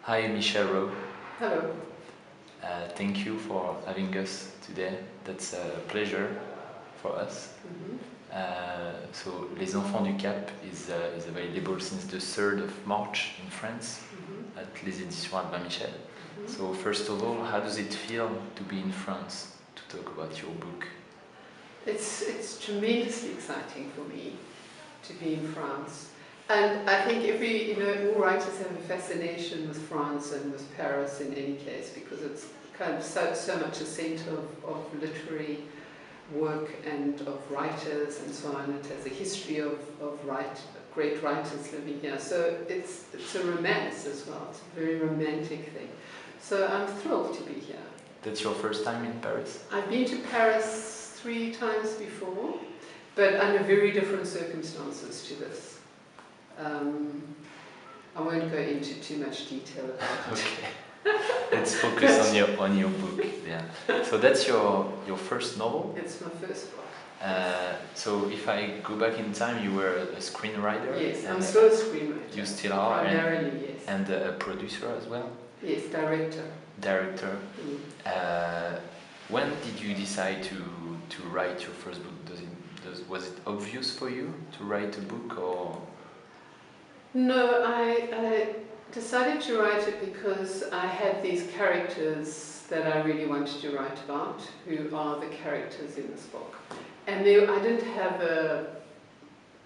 Hi, Michèle Rowe. Hello. Thank you for having us today. That's a pleasure for us. So, Les Enfants du Cap is available since the 3rd of March in France at Les Éditions Albin Michel. So, first of all, how does it feel to be in France to talk about your book? It's tremendously exciting for me to be in France. And I think all writers have a fascination with France and with Paris in any case, because it's kind of so much a centre of literary work and of writers and so on. It has a history of great writers living here. So it's a romance as well. It's a very romantic thing. So I'm thrilled to be here. That's your first time in Paris? I've been to Paris 3 times before, but under very different circumstances to this. I won't go into too much detail about it. Okay. Let's focus on your book. Yeah. So that's your first novel? It's my first book. So if I go back in time, you were a screenwriter? Yes, I'm still a screenwriter. You still are? Primarily, yes. And a producer as well? Yes, director. Director. When did you decide to write your first book? Was it obvious for you to write a book, or? No, I decided to write it because I had these characters that I really wanted to write about, who are the characters in this book. And I didn't have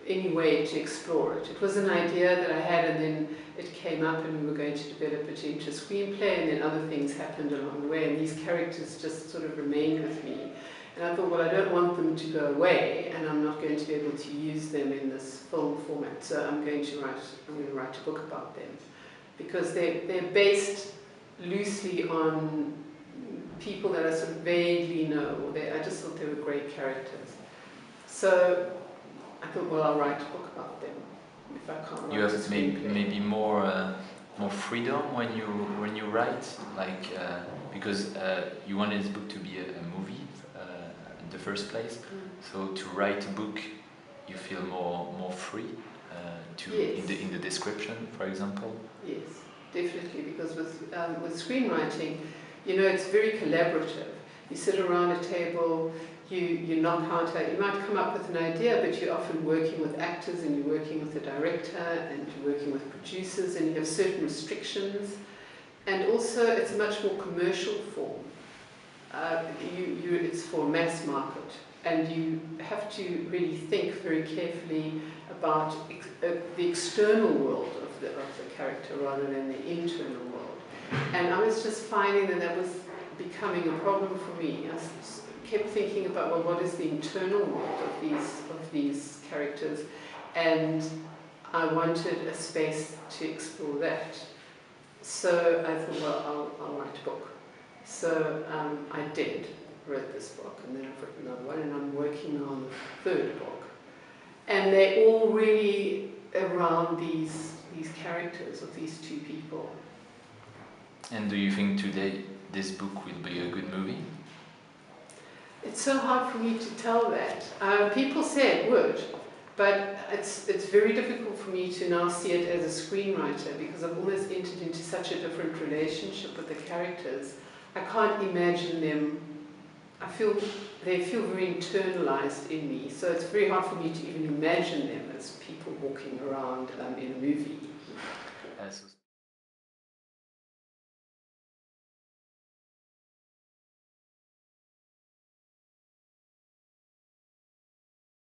any way to explore it. It was an idea that I had, and then it came up and we were going to develop it into a screenplay, and then other things happened along the way, and these characters just sort of remained with me. And I thought, well, I don't want them to go away, and I'm not going to be able to use them in this film format, so I'm going to write a book about them. Because they're based loosely on people that I sort of vaguely know. I just thought they were great characters. So I thought, well, I'll write a book about them if I can't write. You have maybe more freedom when you write, like because you wanted this book to be a movie in the first place. So to write a book, you feel more free yes. in the description, for example. Yes, definitely, because with screenwriting, it's very collaborative. You sit around a table, you knock out, you might come up with an idea, but you're often working with actors, and you're working with the director, and you're working with producers, and you have certain restrictions. And also, it's a much more commercial form. It's for mass market, and you have to really think very carefully about the external world of the character rather than the internal world. And I was just finding that was becoming a problem for me. I kept thinking about, well, what is the internal world of these characters, and I wanted a space to explore that. So I thought, well, I'll write a book. So I wrote this book, and then I've written another one, and I'm working on the 3rd book. And they're all really around these characters of these 2 people. And do you think today this book will be a good movie? It's so hard for me to tell that. People say it would, but it's very difficult for me to now see it as a screenwriter, because I've almost entered into such a different relationship with the characters. I can't imagine them. They feel very internalized in me, so it's very hard for me to even imagine them as people walking around in a movie.